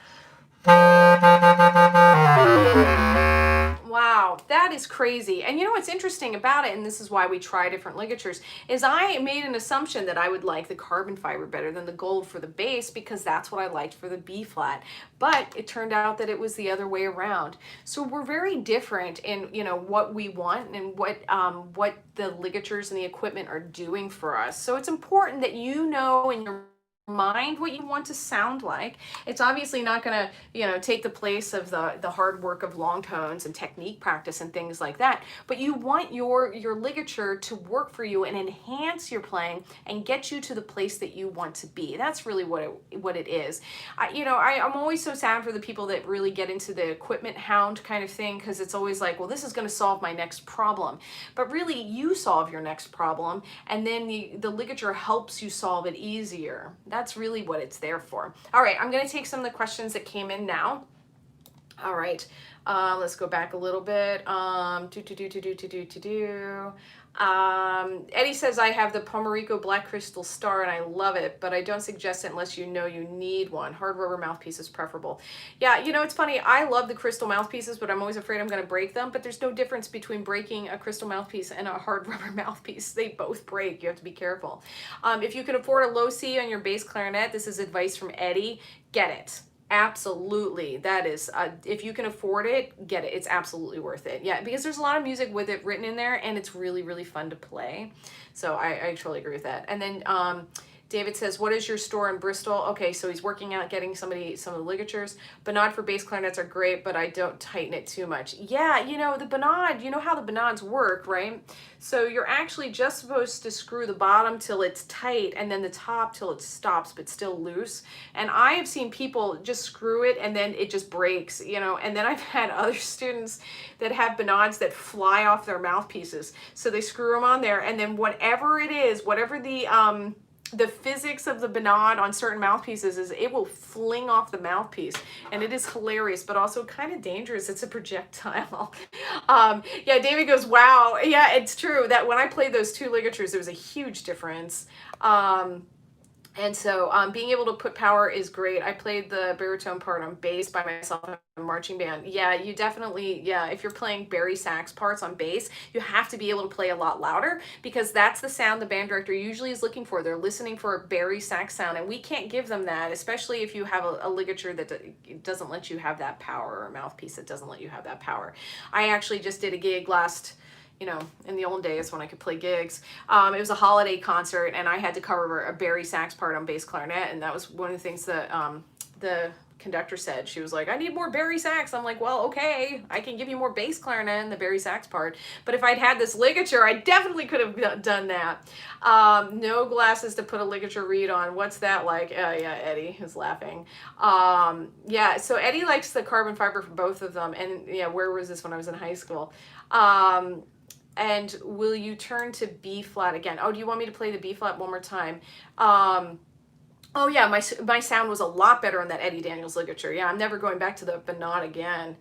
Wow, that is crazy. And you know what's interesting about it, and this is why we try different ligatures, is I made an assumption that I would like the carbon fiber better than the gold for the bass because that's what I liked for the B flat. But it turned out that it was the other way around. So we're very different in, you know, what we want and what the ligatures and the equipment are doing for us. So it's important that you know in your mind what you want to sound like. It's obviously not going to, you know, take the place of the hard work of long tones and technique practice and things like that, but you want your ligature to work for you and enhance your playing and get you to the place that you want to be. That's really what it is. I'm always so sad for the people that really get into the equipment hound kind of thing, because it's always like, well, this is going to solve my next problem, but really you solve your next problem and then the ligature helps you solve it easier. That's really what it's there for. All right, I'm going to take some of the questions that came in now. All right, let's go back a little bit. Eddie says, I have the Pomerico Black Crystal Star and I love it, but I don't suggest it unless you know you need one. Hard rubber mouthpiece is preferable. Yeah, you know, it's funny. I love the crystal mouthpieces, but I'm always afraid I'm going to break them. But there's no difference between breaking a crystal mouthpiece and a hard rubber mouthpiece. They both break. You have to be careful. If you can afford a low C on your bass clarinet, this is advice from Eddie, get it. Absolutely. That is, if you can afford it, get it. It's absolutely worth it. Yeah, because there's a lot of music with it written in there and it's really, really fun to play. So I totally agree with that. And then David says, what is your store in Bristol? Okay, so he's working out getting some of the ligatures. Bonade for bass clarinets are great, but I don't tighten it too much. Yeah, you know, the bonade, you know how the bonades work, right? So you're actually just supposed to screw the bottom till it's tight and then the top till it stops but still loose. And I have seen people just screw it and then it just breaks, you know. And then I've had other students that have bonades that fly off their mouthpieces. So they screw them on there and then whatever it is, whatever the physics of the bonade on certain mouthpieces is it will fling off the mouthpiece, and it is hilarious but also kind of dangerous. It's a projectile. Yeah, David goes, wow. Yeah, it's true that when I played those two ligatures there was a huge difference. And so being able to put power is great. I played the baritone part on bass by myself in a marching band. Yeah, you definitely, yeah, if you're playing bari sax parts on bass, you have to be able to play a lot louder because that's the sound the band director usually is looking for. They're listening for a bari sax sound, and we can't give them that, especially if you have a ligature that doesn't let you have that power, or a mouthpiece that doesn't let you have that power. I actually just did a gig in the old days when I could play gigs. It was a holiday concert and I had to cover a bari sax part on bass clarinet, and that was one of the things that the conductor said. She was like, I need more bari sax. I'm like, well, okay, I can give you more bass clarinet and the bari sax part, but if I'd had this ligature, I definitely could have done that. No glasses to put a ligature reed on. What's that like? Yeah, Eddie is laughing. Yeah, so Eddie likes the carbon fiber for both of them, and yeah, where was this when I was in high school? And will you turn to B flat again? Oh, do you want me to play the B flat one more time? Oh yeah, my sound was a lot better on that Eddie Daniels ligature. Yeah, I'm never going back to the bonade again.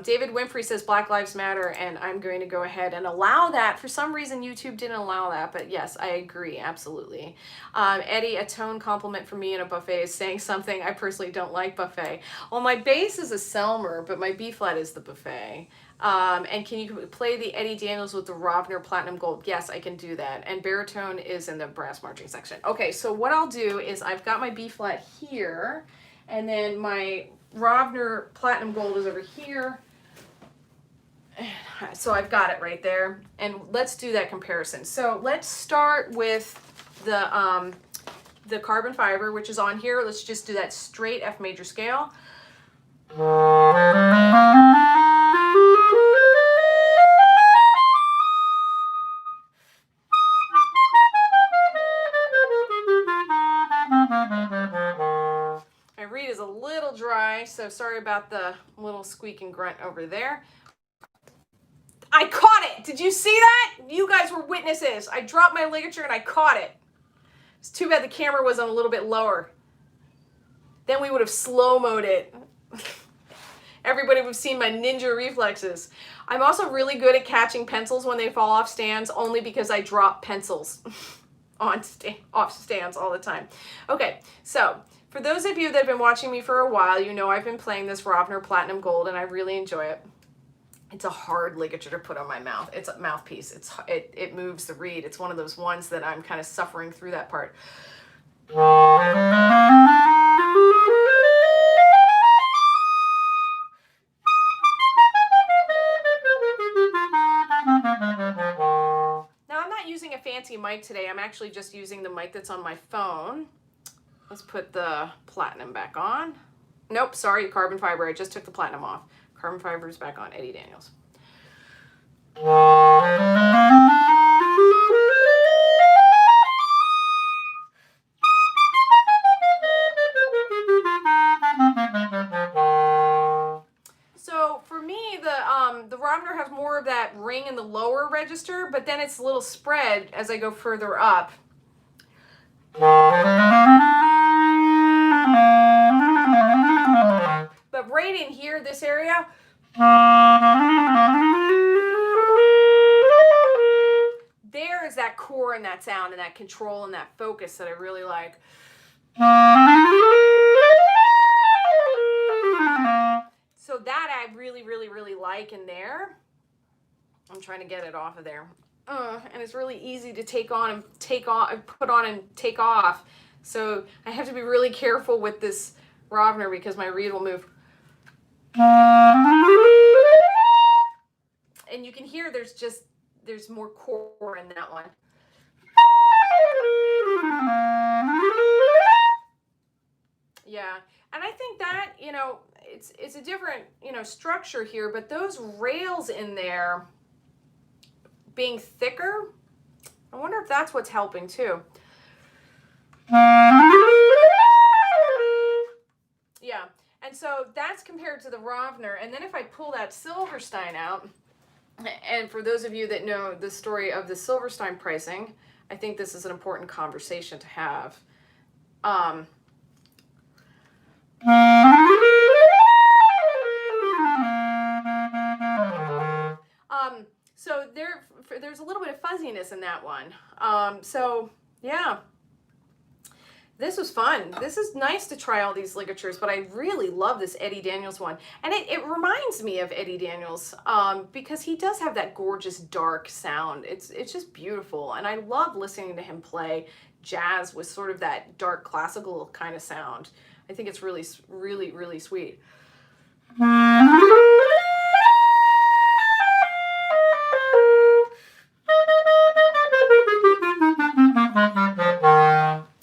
David Winfrey says Black Lives Matter, and I'm going to go ahead and allow that. For some reason, YouTube didn't allow that, but yes, I agree, absolutely. Eddie, a tone compliment for me in a buffet is saying something. I personally don't like buffet. Well, my bass is a Selmer, but my B flat is the buffet. And can you play the Eddie Daniels with the Rovner Platinum Gold? Yes, I can do that. And baritone is in the brass marching section. Okay, so what I'll do is I've got my B flat here, and then my Rovner Platinum Gold is over here. So I've got it right there. And let's do that comparison. So let's start with the carbon fiber, which is on here. Let's just do that straight F major scale. sorry about the little squeak and grunt over there. I caught it. Did you see that? You guys were witnesses. I dropped my ligature and I caught it. It's too bad the camera was on a little bit lower. Then we would have slow-moed it. Everybody would have seen my ninja reflexes. I'm also really good at catching pencils when they fall off stands, only because I drop pencils off stands all the time. Okay, so for those of you that have been watching me for a while, you know I've been playing this Rovner Platinum Gold, and I really enjoy it. It's a hard ligature to put on my mouth. It's a mouthpiece. It moves the reed. It's one of those ones that I'm kind of suffering through that part. Now I'm not using a fancy mic today. I'm actually just using the mic that's on my phone. Let's put the platinum back on. Nope, sorry, carbon fiber. I just took the platinum off. Carbon fiber is back on. Eddie Daniels. So for me, the Rovner has more of that ring in the lower register, but then it's a little spread as I go further up. But right in here, this area, there is that core and that sound and that control and that focus that I really like. So that I really, really, really like in there. I'm trying to get it off of there. And it's really easy to take on and take off, put on and take off. So I have to be really careful with this Rovner because my reed will move. And you can hear there's more core in that one. Yeah, and I think that, you know, it's a different, you know, structure here, but those rails in there being thicker, I wonder if that's what's helping too. Yeah, and so that's compared to the Rovner. And then if I pull that Silverstein out, and for those of you that know the story of the Silverstein pricing, I think this is an important conversation to have. So there's a little bit of fuzziness in that one. So yeah, this was fun. This is nice to try all these ligatures, but I really love this Eddie Daniels one. And it reminds me of Eddie Daniels because he does have that gorgeous dark sound. It's just beautiful. And I love listening to him play jazz with sort of that dark classical kind of sound. I think it's really, really, really sweet.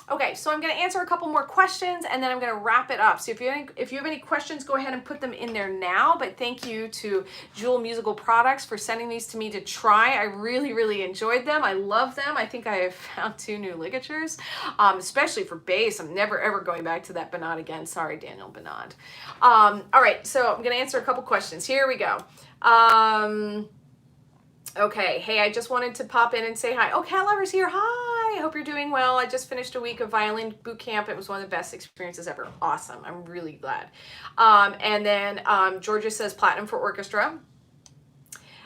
Okay, so I'm going to answer a couple more questions and then I'm going to wrap it up. So if you have any questions, go ahead and put them in there now. But thank you to Jewel Musical Products for sending these to me to try. I really, really enjoyed them. I love them. I think I have found 2 new ligatures, especially for bass. I'm never, ever going back to that Bernard again. Sorry, Daniel Bernard. All right, so I'm going to answer a couple questions. Here we go. Okay, hey, I just wanted to pop in and say hi. Oh, Cat Lover's here. Hi, I hope you're doing well. I just finished a week of violin boot camp. It was one of the best experiences ever. Awesome. I'm really glad. And then Georgia says platinum for orchestra.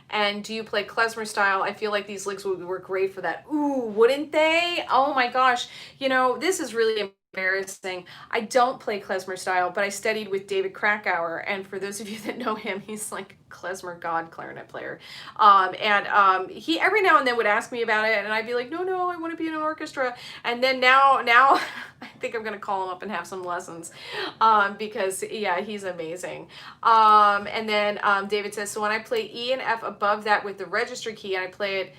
And do you play klezmer style? I feel like these ligs would work great for that. Ooh, wouldn't they? Oh my gosh. You know, this is really embarrassing. I don't play klezmer style, but I studied with David Krakauer, and for those of you that know him, he's like klezmer god clarinet player. He every now and then would ask me about it, and I'd be like, no, I want to be in an orchestra. And then now I think I'm gonna call him up and have some lessons because yeah, he's amazing. And then David says, so when I play E and F above that with the register key, and I play it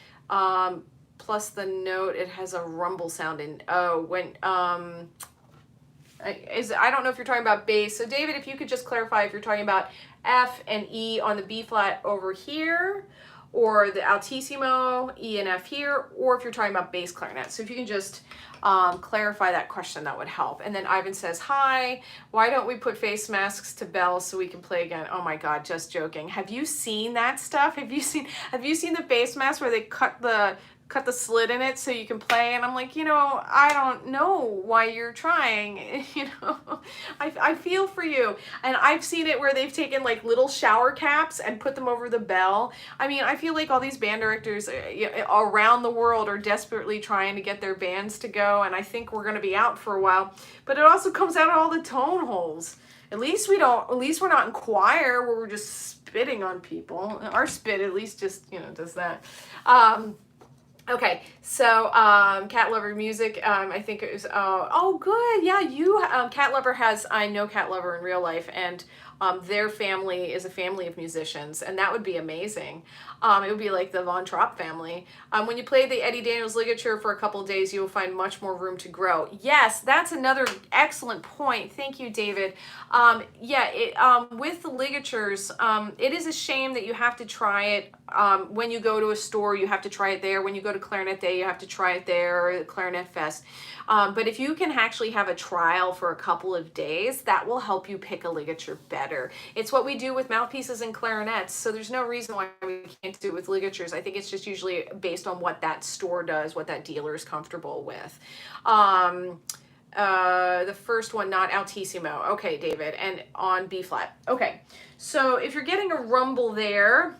plus the note, it has a rumble sound in, I don't know if you're talking about bass. So David, if you could just clarify if you're talking about F and E on the B flat over here, or the altissimo, E and F here, or if you're talking about bass clarinet. So if you can just clarify that question, that would help. And then Ivan says, hi, why don't we put face masks to bells so we can play again? Oh my God, just joking. Have you seen that stuff? Have you seen the face mask where they cut the slit in it so you can play? And I'm like, I don't know why you're trying. I feel for you. And I've seen it where they've taken like little shower caps and put them over the bell. I mean, I feel like all these band directors around the world are desperately trying to get their bands to go, and I think we're going to be out for a while. But it also comes out of all the tone holes. At least we're not in choir where we're just spitting on people. Our spit at least just, does that. Okay, so Cat Lover Music, I think it was, oh good, yeah, Cat Lover I know Cat Lover in real life, and their family is a family of musicians, and that would be amazing. It would be like the Von Trapp family. When you play the Eddie Daniels ligature for a couple of days, you will find much more room to grow. Yes, that's another excellent point. Thank you, David. With the ligatures, it is a shame that you have to try it when you go to a store. You have to try it there. When you go to Clarinet Day, you have to try it there, or Clarinet Fest. But if you can actually have a trial for a couple of days, that will help you pick a ligature better. It's what we do with mouthpieces and clarinets, so there's no reason why we can't do it with ligatures. I think it's just usually based on what that store does, what that dealer is comfortable with. The first one, not altissimo. Okay, David, and on B flat. Okay, so if you're getting a rumble there,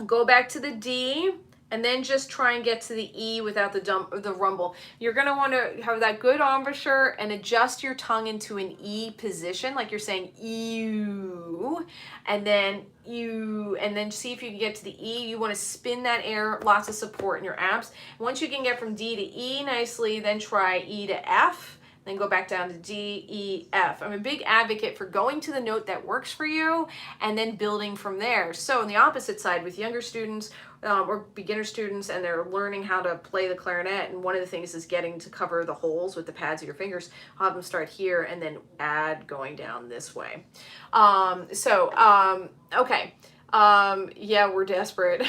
go back to the D, and then just try and get to the E without the rumble. You're gonna want to have that good embouchure and adjust your tongue into an E position, like you're saying ew, and then you, and then see if you can get to the E. You want to spin that air, lots of support in your abs. Once you can get from D to E nicely, then try E to F. Then go back down to D, E, F. I'm a big advocate for going to the note that works for you and then building from there. So on the opposite side, with younger students or beginner students, and they're learning how to play the clarinet, and one of the things is getting to cover the holes with the pads of your fingers, I'll have them start here and then add going down this way. Okay. Yeah, we're desperate.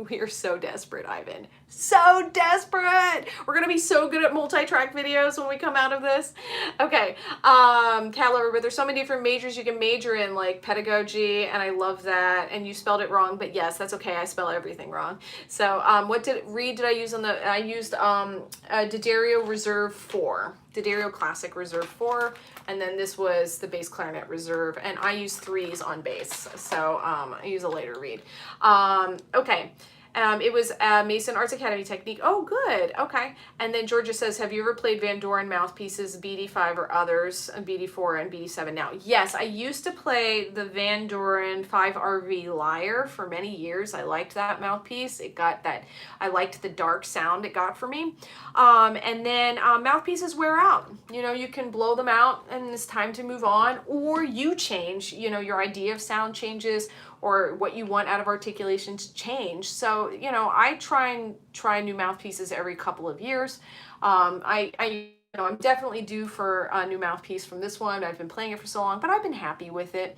We are so desperate, Ivan. So desperate. We're gonna be so good at multi-track videos when we come out of this. Okay, Cat Lover, but there's so many different majors you can major in, like pedagogy, and I love that. And you spelled it wrong, but yes, that's okay. I spell everything wrong. So, what did I use on the? I used D'Addario Reserve 4, D'Addario Classic Reserve 4. And then this was the bass clarinet reserve, and I use 3s on bass, so I use a later reed. Okay, it was Mason Arts Academy technique. Oh, good. Okay. And then Georgia says, have you ever played Van Doren mouthpieces, BD5 or others, BD4 and BD7 now? Yes, I used to play the Van Doren 5RV Lyre for many years. I liked that mouthpiece. I liked the dark sound it got for me. And then mouthpieces wear out. You can blow them out and it's time to move on, or you change, your idea of sound changes, or what you want out of articulation to change. So, I try new mouthpieces every couple of years. I'm definitely due for a new mouthpiece from this one. I've been playing it for so long, but I've been happy with it.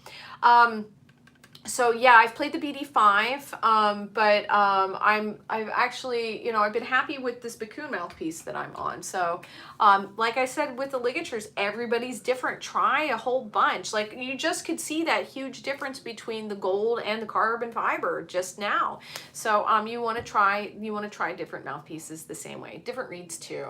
So yeah, I've played the BD5, but I've actually, I've been happy with this Bakun mouthpiece that I'm on. So, like I said with the ligatures, everybody's different. Try a whole bunch. Like you just could see that huge difference between the gold and the carbon fiber just now. So, you want to try different mouthpieces the same way, different reeds too.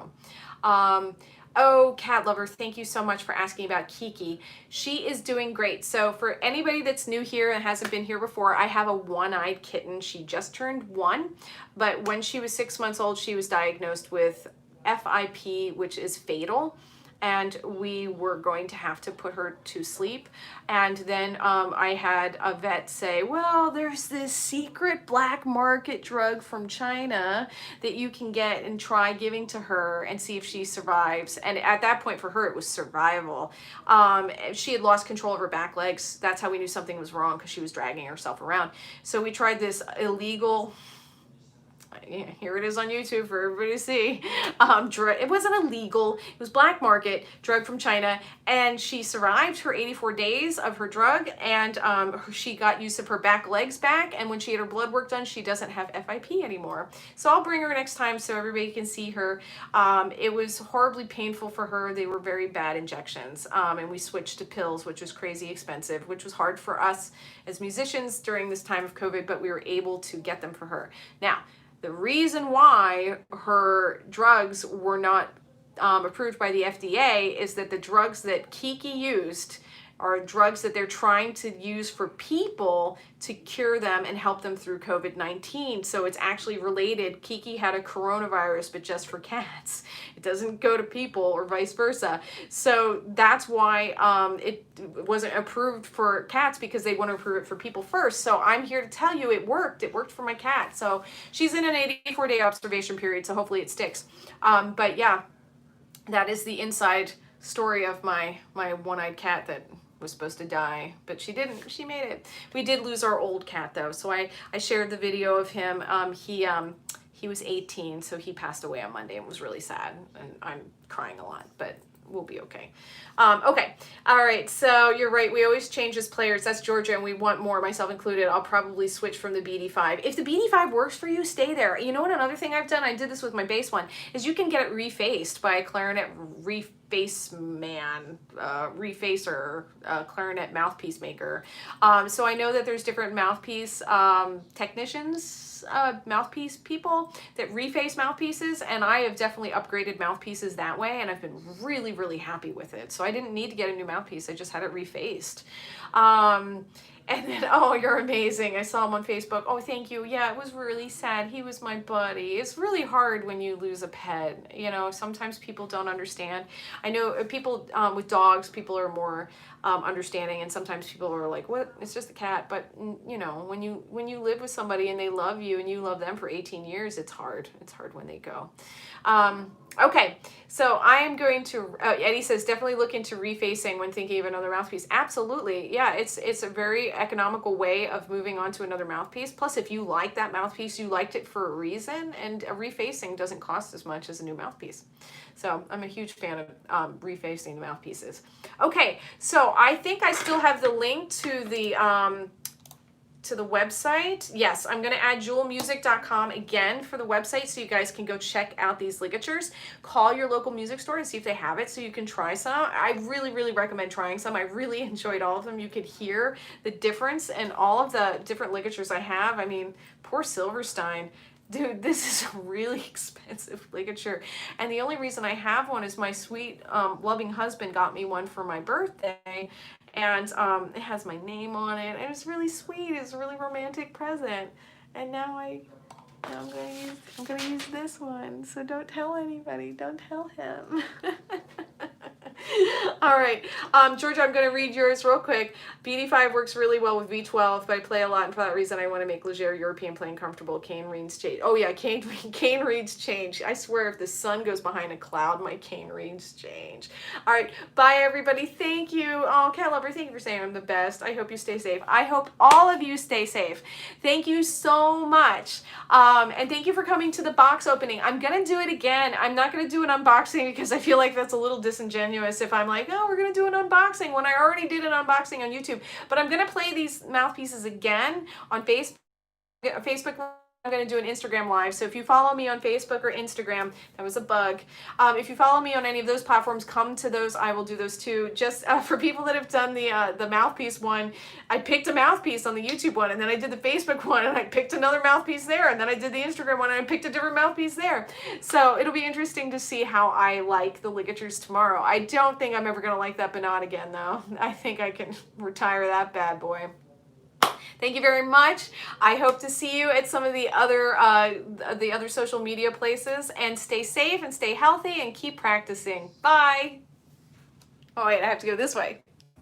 Oh, Cat Lover, thank you so much for asking about Kiki. She is doing great. So for anybody that's new here and hasn't been here before, I have a one-eyed kitten. She just turned 1, but when she was 6 months old, she was diagnosed with FIP, which is fatal. And we were going to have to put her to sleep. And then I had a vet say, well, there's this secret black market drug from China that you can get and try giving to her and see if she survives. And at that point for her, it was survival. She had lost control of her back legs. That's how we knew something was wrong, because she was dragging herself around. So we tried this illegal here it is on YouTube for everybody to see. It wasn't illegal. It was black market drug from China, and she survived her 84 days of her drug, and she got use of her back legs back, and when she had her blood work done, she doesn't have FIP anymore. So I'll bring her next time so everybody can see her. It was horribly painful for her. They were very bad injections, and we switched to pills, which was crazy expensive, which was hard for us as musicians during this time of COVID, but we were able to get them for her. Now, the reason why her drugs were not approved by the FDA is that the drugs that Kiki used are drugs that they're trying to use for people to cure them and help them through COVID-19. So it's actually related. Kiki had a coronavirus, but just for cats. It doesn't go to people or vice versa. So that's why it wasn't approved for cats, because they want to approve it for people first. So I'm here to tell you it worked. It worked for my cat. So she's in an 84-day observation period, so hopefully it sticks. But yeah, that is the inside story of my one-eyed cat that was supposed to die, but she didn't. She made it. We did lose our old cat though, so I shared the video of him. He was 18, so he passed away on Monday and was really sad, and I'm crying a lot, but we'll be okay. Okay, all right, so you're right, we always change as players. That's Georgia, and we want more, myself included. I'll probably switch from the BD5. If the BD5 works for you, stay there. You know what, another thing I've done, I did this with my bass one, is you can get it refaced by a clarinet refacer, clarinet mouthpiece maker. So I know that there's different mouthpiece technicians, mouthpiece people that reface mouthpieces, and I have definitely upgraded mouthpieces that way, and I've been really, really happy with it. So I didn't need to get a new mouthpiece. I just had it refaced. And then, oh, you're amazing. I saw him on Facebook. Oh, thank you. Yeah, it was really sad. He was my buddy. It's really hard when you lose a pet. You know, sometimes people don't understand. I know people with dogs, people are more understanding, and sometimes people are like, what? It's just a cat. But, you know, when you live with somebody and they love you and you love them for 18 years, it's hard. It's hard when they go. Okay, so I am going to, Eddie says, definitely look into refacing when thinking of another mouthpiece. Absolutely. Yeah, it's a very economical way of moving on to another mouthpiece. Plus, if you like that mouthpiece, you liked it for a reason, and a refacing doesn't cost as much as a new mouthpiece. So I'm a huge fan of refacing the mouthpieces. Okay, so I think I still have the link to the website. Yes, I'm going to add jewelmusic.com again for the website, so you guys can go check out these ligatures. Call your local music store and see if they have it so you can try some. I really, really recommend trying some. I really enjoyed all of them. You could hear the difference in all of the different ligatures I have. I mean, poor Silverstein. Dude, this is a really expensive ligature. And the only reason I have one is my sweet, loving husband got me one for my birthday. And it has my name on it. And it's really sweet. It's a really romantic present. And now I'm gonna use this one. So don't tell anybody. Don't tell him. All right, Georgia, I'm going to read yours real quick. BD5 works really well with V12, but I play a lot, and for that reason, I want to make Ligature European playing comfortable. Cane reeds change. Oh yeah, cane reeds change. I swear, if the sun goes behind a cloud, my cane reeds change. All right, bye everybody. Thank you. Oh, Cat Lover, thank you for saying I'm the best. I hope you stay safe. I hope all of you stay safe. Thank you so much, and thank you for coming to the box opening. I'm going to do it again. I'm not going to do an unboxing because I feel like that's a little disingenuous if I'm like, oh, we're going to do an unboxing when I already did an unboxing on YouTube. But I'm going to play these mouthpieces again on Facebook. I'm going to do an Instagram live. So if you follow me on Facebook or Instagram, that was a bug. If you follow me on any of those platforms, come to those. I will do those too. Just for people that have done the mouthpiece one, I picked a mouthpiece on the YouTube one, and then I did the Facebook one, and I picked another mouthpiece there, and then I did the Instagram one, and I picked a different mouthpiece there. So it'll be interesting to see how I like the ligatures tomorrow. I don't think I'm ever going to like that Banat again, though. I think I can retire that bad boy. Thank you very much. I hope to see you at some of the other social media places, and stay safe and stay healthy and keep practicing. Bye. Oh wait, I have to go this way.